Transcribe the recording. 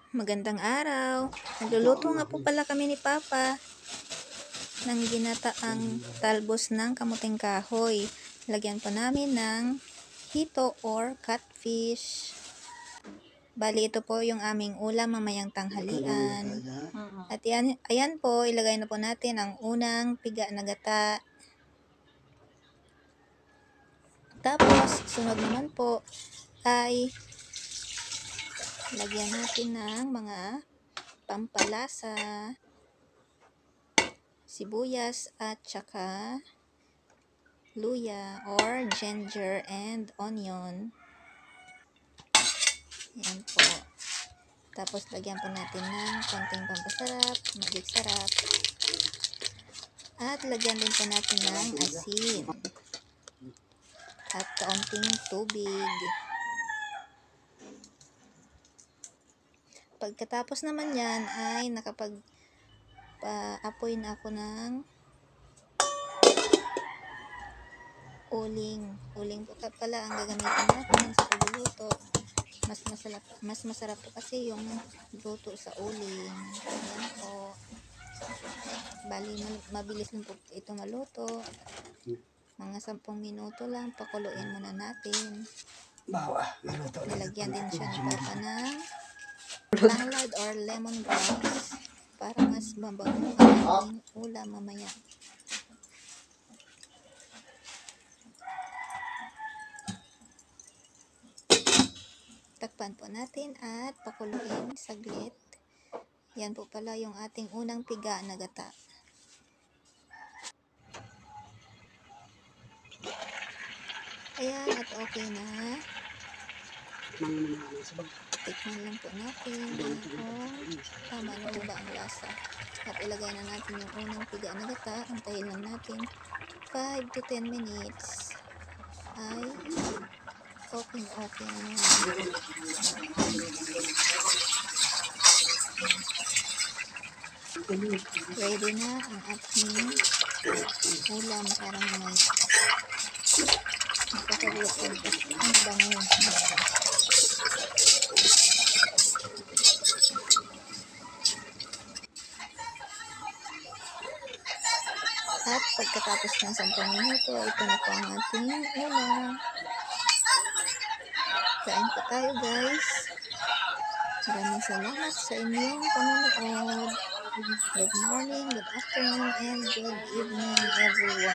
Magandang araw. Nagluluto nga po pala kami ni Papa ng ginataang talbos ng kamuting kahoy. Lagyan po namin ng hito or catfish. Bali, ito po yung aming ulam mamayang tanghalian. At ayan po, ilagay na po natin ang unang piga na gata. Tapos, sunod naman po ay lagyan natin ng mga pampalasa, sibuyas at saka luya or ginger and onion. Yan po. Tapos lagyan po natin ng konting pampasarap, magic sarap. At lagyan din po natin ng asin at kaunting tubig. Pagkatapos naman yan ay nakapag-apoy na ako ng uling. Uling po pala ang gagamitin natin sa pagluluto. Mas masarap po kasi yung luto sa uling. Ayan po. Bali, mabilis lang po ito maluto. Mga 10 minuto lang, pakuluin muna natin. Nilagyan din siya ni Papa ng tanglad or lemongrass para mas mabango ang ating ulam mamaya. Takpan po natin at pakuluin saglit. Yan po pala yung ating unang piga na gata. Ayan, at okay na. Tikman lang po natin kung tama na po ba ang lasa. At ilagay na natin yung unang piga na gata. Antayin lang natin 5 to 10 minutes. Ay okay na yan. Ready na ang ating ulam para may magkakaluto ang bango. At pagkatapos ng 10 minuto, ito na po ang ating ulam. Kain po tayo, guys. Maraming salamat sa inyong panonood. Good morning, good afternoon, and good evening, everyone.